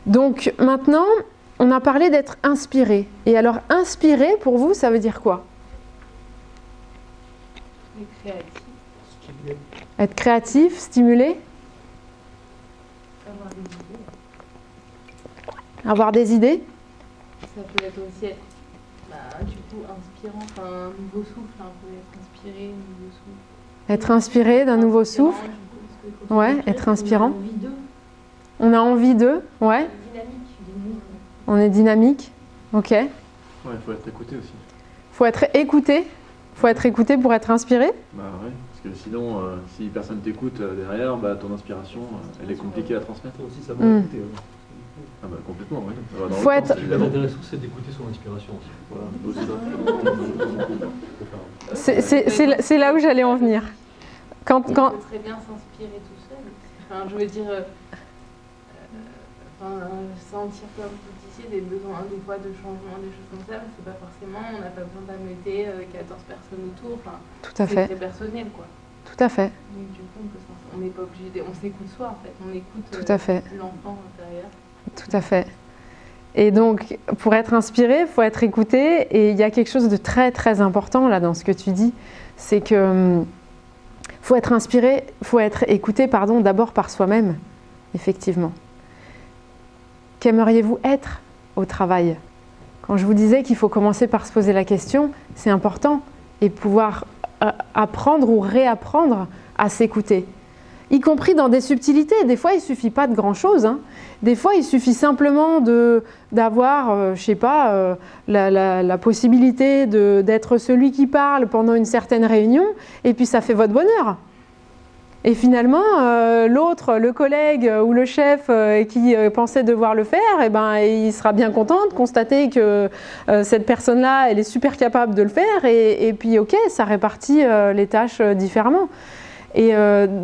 Donc maintenant, on a parlé d'être inspiré. Et alors, inspiré, pour vous, ça veut dire quoi? Être créatif, stimulé. Avoir des idées. Ça peut être aussi être, du coup, inspirant, enfin, un nouveau souffle, on peut être inspiré, un nouveau souffle. Être inspiré d'un nouveau souffle. Ouais, être inspirant. On a envie d'eux, ouais. On est dynamique, ok. Ouais, il faut être écouté aussi. Faut être écouté. Faut être écouté pour être inspiré. Bah ouais, parce que sinon, si personne t'écoute derrière, ton inspiration, elle est compliquée à transmettre. Aussi, ça va écouter. Ah bah complètement, oui. Faut être... L'intéressant, c'est d'écouter son inspiration aussi. Voilà. C'est là où j'allais en venir. On peut très bien s'inspirer tout seul. Enfin, je veux dire, sentir, comme vous disiez, des besoins des fois de changement, des choses comme ça, mais c'est pas forcément, on n'a pas besoin d'ameuter 14 personnes autour. Enfin, tout à fait. C'est très personnel, quoi. Tout à fait. Donc, du coup, on n'est pas obligé, on s'écoute soi, en fait. On écoute tout à fait. L'enfant intérieur. Tout à fait. Et donc, pour être inspiré, il faut être écouté. Et il y a quelque chose de très, très important là dans ce que tu dis. C'est que faut être inspiré, faut être écouté, d'abord par soi-même, effectivement. Qu'aimeriez-vous être au travail? Quand je vous disais qu'il faut commencer par se poser la question, c'est important. Et pouvoir apprendre ou réapprendre à s'écouter. Y compris dans des subtilités. Des fois, il ne suffit pas de grand-chose. Des fois, il suffit simplement d'avoir, la possibilité d'être celui qui parle pendant une certaine réunion, et puis ça fait votre bonheur. Et finalement, l'autre, le collègue ou le chef qui pensait devoir le faire, il sera bien content de constater que cette personne-là, elle est super capable de le faire, et puis ok, ça répartit les tâches différemment. Et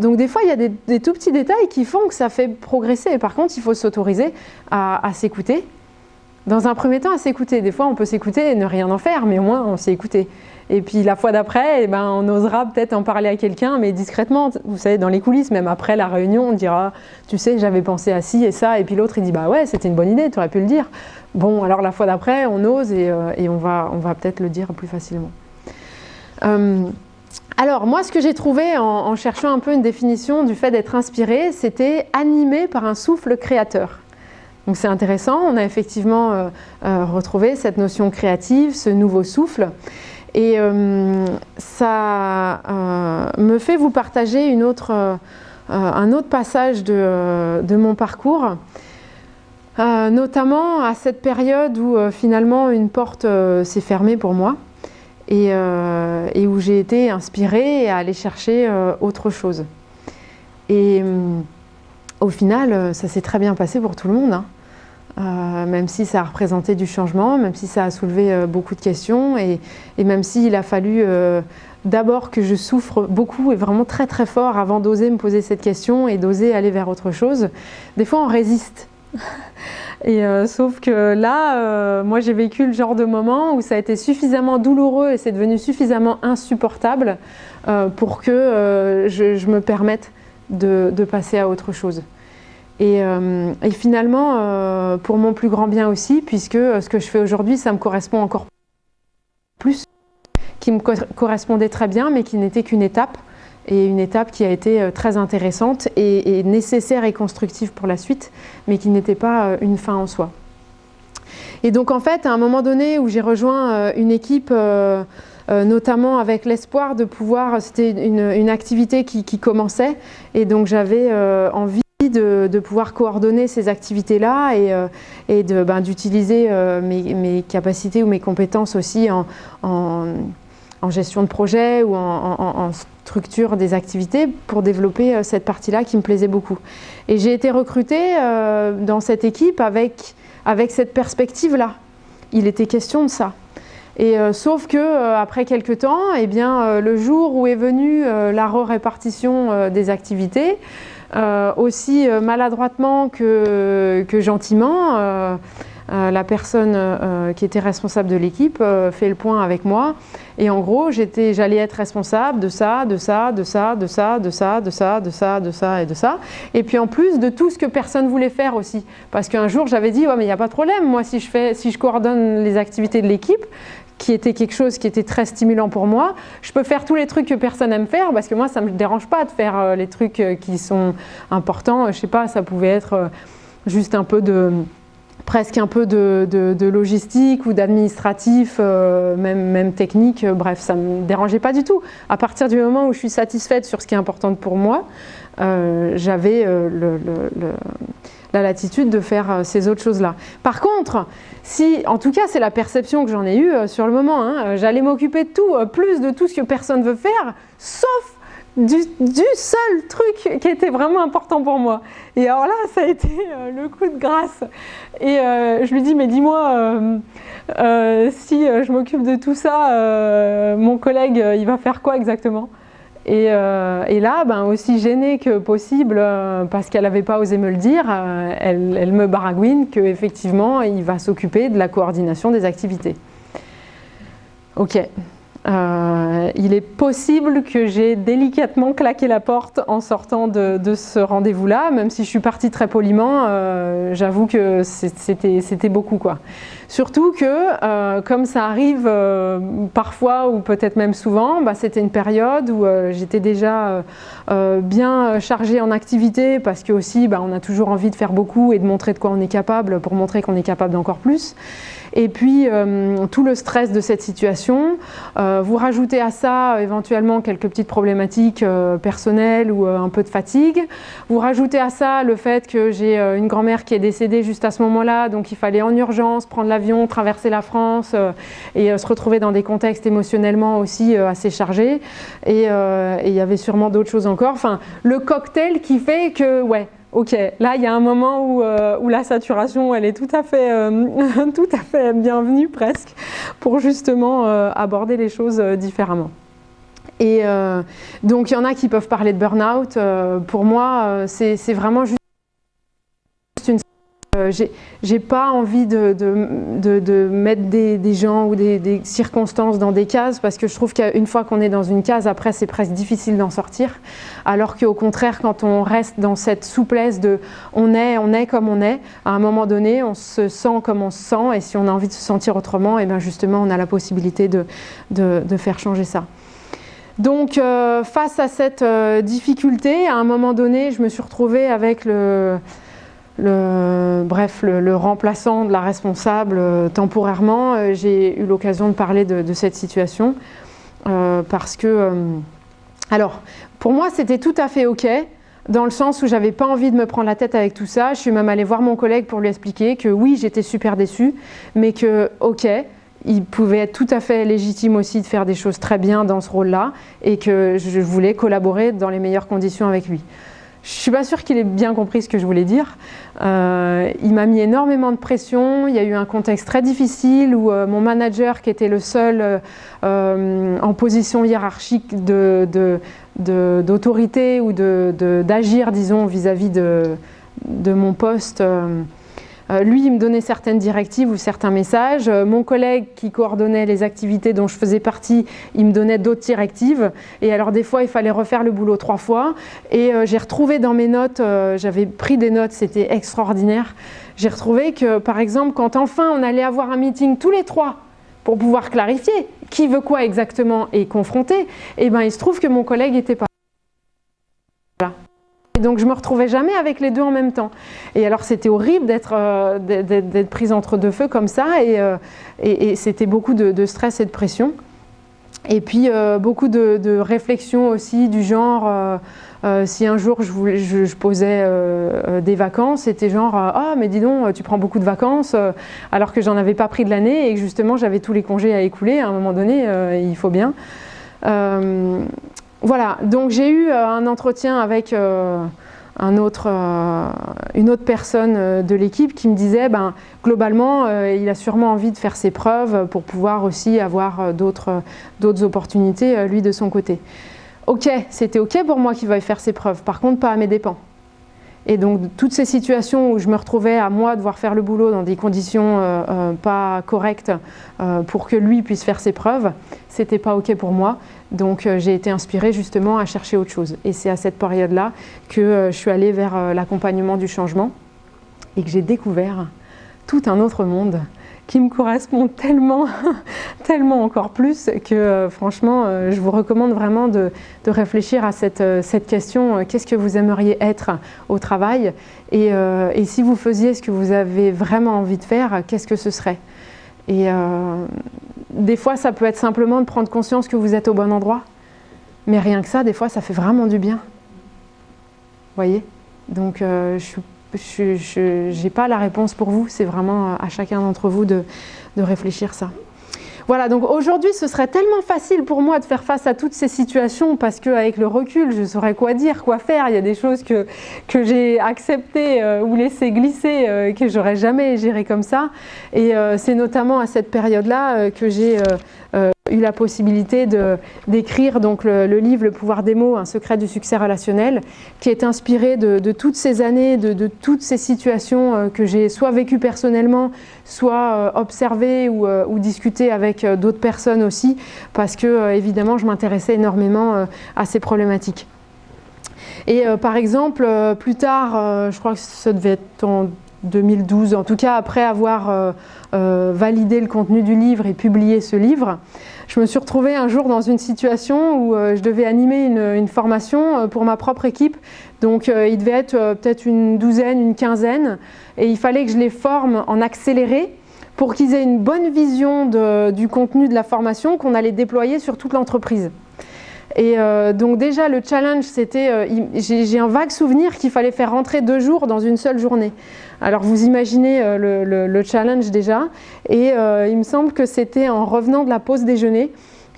donc des fois, il y a des tout petits détails qui font que ça fait progresser. Par contre, il faut s'autoriser à s'écouter. Dans un premier temps, à s'écouter. Des fois, on peut s'écouter et ne rien en faire, mais au moins, on s'est écouté. Et puis la fois d'après, on osera peut-être en parler à quelqu'un, mais discrètement. Vous savez, dans les coulisses, même après la réunion, on dira « Tu sais, j'avais pensé à ci et ça ». Et puis l'autre, il dit « Bah ouais, c'était une bonne idée, tu aurais pu le dire ». Bon, alors la fois d'après, on ose et on va peut-être le dire plus facilement. Alors, moi, ce que j'ai trouvé en cherchant un peu une définition du fait d'être inspiré, c'était animé par un souffle créateur. Donc, c'est intéressant. On a effectivement retrouvé cette notion créative, ce nouveau souffle. Et ça me fait vous partager un autre passage de mon parcours, notamment à cette période où finalement une porte s'est fermée pour moi. Et où j'ai été inspirée à aller chercher autre chose. Et au final, ça s'est très bien passé pour tout le monde, même si ça a représenté du changement, même si ça a soulevé beaucoup de questions, et même s'il a fallu d'abord que je souffre beaucoup et vraiment très très fort avant d'oser me poser cette question et d'oser aller vers autre chose. Des fois, on résiste. Et sauf que là, moi j'ai vécu le genre de moment où ça a été suffisamment douloureux et c'est devenu suffisamment insupportable pour que je me permette de passer à autre chose. Et finalement, pour mon plus grand bien aussi, puisque ce que je fais aujourd'hui, ça me correspond encore plus, qui me correspondait très bien, mais qui n'était qu'une étape. Et une étape qui a été très intéressante et nécessaire et constructive pour la suite, mais qui n'était pas une fin en soi. Et donc en fait, à un moment donné où j'ai rejoint une équipe, notamment avec l'espoir de pouvoir, c'était une activité qui commençait, et donc j'avais envie de pouvoir coordonner ces activités-là et d'utiliser mes capacités ou mes compétences aussi en gestion de projet ou en structure des activités pour développer cette partie-là qui me plaisait beaucoup. Et j'ai été recrutée dans cette équipe avec cette perspective-là. Il était question de ça. Et sauf que après quelques temps, le jour où est venue la répartition des activités, aussi maladroitement que gentiment, la personne qui était responsable de l'équipe fait le point avec moi. Et en gros, j'allais être responsable de ça, de ça, de ça, de ça, de ça, de ça, de ça, de ça et de ça. Et puis en plus de tout ce que personne voulait faire aussi. Parce qu'un jour, j'avais dit, ouais, mais il n'y a pas de problème. Moi, si je coordonne les activités de l'équipe, qui était quelque chose qui était très stimulant pour moi, je peux faire tous les trucs que personne n'aime faire, parce que moi, ça ne me dérange pas de faire les trucs qui sont importants. Je ne sais pas, ça pouvait être juste un peu presque un peu de logistique ou d'administratif, même technique, bref, ça ne me dérangeait pas du tout. À partir du moment où je suis satisfaite sur ce qui est important pour moi, j'avais la latitude de faire ces autres choses-là. Par contre, en tout cas c'est la perception que j'en ai eue sur le moment, hein, j'allais m'occuper de tout, plus de tout ce que personne veut faire, sauf du seul truc qui était vraiment important pour moi. Et alors là, ça a été le coup de grâce. Et je lui dis, mais dis-moi, si je m'occupe de tout ça, mon collègue, il va faire quoi exactement ? Et là, aussi gênée que possible, parce qu'elle n'avait pas osé me le dire, elle me baragouine qu'effectivement, il va s'occuper de la coordination des activités. Ok. Il est possible que j'ai délicatement claqué la porte en sortant de ce rendez-vous-là, même si je suis partie très poliment, j'avoue que c'était beaucoup, quoi. Surtout que, comme ça arrive parfois ou peut-être même souvent, c'était une période où j'étais déjà bien chargée en activité, parce que aussi on a toujours envie de faire beaucoup et de montrer de quoi on est capable pour montrer qu'on est capable d'encore plus. Et puis tout le stress de cette situation, vous rajoutez à ça éventuellement quelques petites problématiques personnelles ou un peu de fatigue, vous rajoutez à ça le fait que j'ai une grand-mère qui est décédée juste à ce moment-là, donc il fallait en urgence prendre l'avion, traverser la France et se retrouver dans des contextes émotionnellement aussi assez chargés, et il y avait sûrement d'autres choses encore, enfin le cocktail qui fait que ouais. Ok, là il y a un moment où la saturation elle est tout à fait bienvenue presque pour justement aborder les choses différemment. Et donc il y en a qui peuvent parler de burn-out, pour moi c'est vraiment juste une... j'ai pas envie de mettre des gens ou des circonstances dans des cases, parce que je trouve qu'une fois qu'on est dans une case, après c'est presque difficile d'en sortir, alors qu'au contraire quand on reste dans cette souplesse de on est comme on est, à un moment donné on se sent comme on se sent, et si on a envie de se sentir autrement, et bien justement on a la possibilité de faire changer ça. Donc face à cette difficulté, à un moment donné je me suis retrouvée avec le remplaçant de la responsable temporairement. J'ai eu l'occasion de parler de cette situation parce que, alors, pour moi c'était tout à fait ok, dans le sens où j'avais pas envie de me prendre la tête avec tout ça. Je suis même allée voir mon collègue pour lui expliquer que oui, j'étais super déçue, mais que ok, il pouvait être tout à fait légitime aussi de faire des choses très bien dans ce rôle-là, et que je voulais collaborer dans les meilleures conditions avec lui. Je ne suis pas sûre qu'il ait bien compris ce que je voulais dire. Il m'a mis énormément de pression. Il y a eu un contexte très difficile où mon manager, qui était le seul en position hiérarchique d'autorité ou d'agir, disons, vis-à-vis de mon poste, lui, il me donnait certaines directives ou certains messages. Mon collègue qui coordonnait les activités dont je faisais partie, il me donnait d'autres directives. Et alors des fois, il fallait refaire le boulot 3 fois. Et j'ai retrouvé dans mes notes, j'avais pris des notes, c'était extraordinaire. J'ai retrouvé que, par exemple, quand enfin on allait avoir un meeting tous les 3 pour pouvoir clarifier qui veut quoi exactement et confronter, et ben il se trouve que mon collègue n'était pas là. Donc je me retrouvais jamais avec les deux en même temps. Et alors c'était horrible d'être prise entre deux feux comme ça, et c'était beaucoup de stress et de pression. Et puis beaucoup de réflexions aussi du genre, si un jour je posais des vacances, c'était genre ah mais dis donc tu prends beaucoup de vacances, alors que j'en avais pas pris de l'année et que justement j'avais tous les congés à écouler. À un moment donné il faut bien. Voilà, donc j'ai eu un entretien avec une autre personne de l'équipe qui me disait globalement il a sûrement envie de faire ses preuves pour pouvoir aussi avoir d'autres opportunités lui de son côté. Ok, c'était ok pour moi qu'il veuille faire ses preuves, par contre pas à mes dépens. Et donc toutes ces situations où je me retrouvais à moi devoir faire le boulot dans des conditions pas correctes pour que lui puisse faire ses preuves, c'était pas ok pour moi. Donc j'ai été inspirée justement à chercher autre chose. Et c'est à cette période-là que je suis allée vers l'accompagnement du changement et que j'ai découvert tout un autre monde qui me correspond tellement, tellement encore plus que franchement, je vous recommande vraiment de réfléchir à cette question, qu'est-ce que vous aimeriez être au travail et si vous faisiez ce que vous avez vraiment envie de faire, qu'est-ce que ce serait? Et des fois, ça peut être simplement de prendre conscience que vous êtes au bon endroit, mais rien que ça, des fois, ça fait vraiment du bien. Vous voyez? Donc, je n'ai pas la réponse pour vous, c'est vraiment à chacun d'entre vous de réfléchir ça. Voilà, donc aujourd'hui, ce serait tellement facile pour moi de faire face à toutes ces situations parce qu'avec le recul, je saurais quoi dire, quoi faire. Il y a des choses que j'ai acceptées ou laissées glisser que j'aurais jamais géré comme ça. Et c'est notamment à cette période-là que j'ai eu la possibilité d'écrire donc le livre Le pouvoir des mots, un secret du succès relationnel, qui est inspiré de toutes ces années, de toutes ces situations que j'ai soit vécues personnellement, soit observées ou discutées avec d'autres personnes aussi, parce que évidemment je m'intéressais énormément à ces problématiques. Et par exemple, plus tard, je crois que ça devait être en 2012, en tout cas après avoir validé le contenu du livre et publié ce livre, je me suis retrouvée un jour dans une situation où je devais animer une formation pour ma propre équipe. Donc il devait être peut-être une douzaine, une quinzaine, et il fallait que je les forme en accéléré pour qu'ils aient une bonne vision du contenu de la formation qu'on allait déployer sur toute l'entreprise. Et donc déjà le challenge c'était, j'ai un vague souvenir qu'il fallait faire rentrer 2 jours dans une seule journée. Alors vous imaginez le challenge déjà, et il me semble que c'était en revenant de la pause déjeuner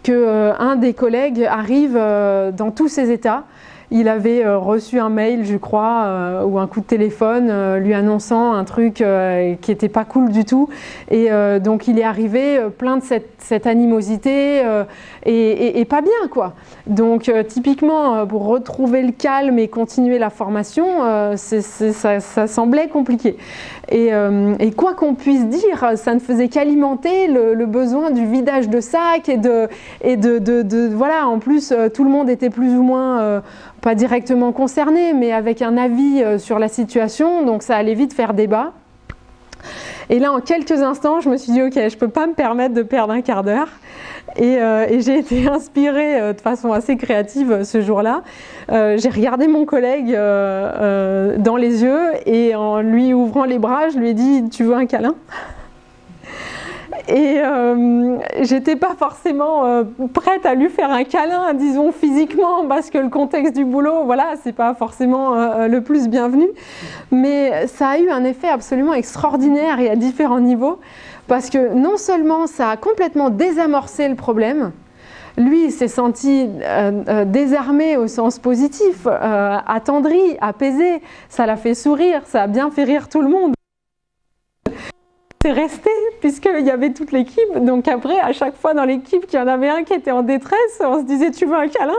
que un des collègues arrive dans tous ses états. Il avait reçu un mail, je crois, ou un coup de téléphone lui annonçant un truc qui n'était pas cool du tout. Et donc il est arrivé plein de cette animosité et pas bien, quoi. Donc typiquement, pour retrouver le calme et continuer la formation, ça semblait compliqué. Et quoi qu'on puisse dire, ça ne faisait qu'alimenter le besoin du vidage de sac et voilà, en plus tout le monde était plus ou moins pas directement concerné, mais avec un avis sur la situation, donc ça allait vite faire débat. Et là, en quelques instants, je me suis dit, ok, je ne peux pas me permettre de perdre un quart d'heure. Et j'ai été inspirée de façon assez créative ce jour-là. J'ai regardé mon collègue dans les yeux et en lui ouvrant les bras, je lui ai dit, tu veux un câlin ? Et j'étais pas forcément prête à lui faire un câlin, disons physiquement, parce que le contexte du boulot, voilà, c'est pas forcément le plus bienvenu. Mais ça a eu un effet absolument extraordinaire et à différents niveaux, parce que non seulement ça a complètement désamorcé le problème, lui il s'est senti désarmé au sens positif, attendri, apaisé, ça l'a fait sourire, ça a bien fait rire tout le monde. C'est resté puisqu'il y avait toute l'équipe, donc après à chaque fois dans l'équipe qu'il y en avait un qui était en détresse, on se disait tu veux un câlin?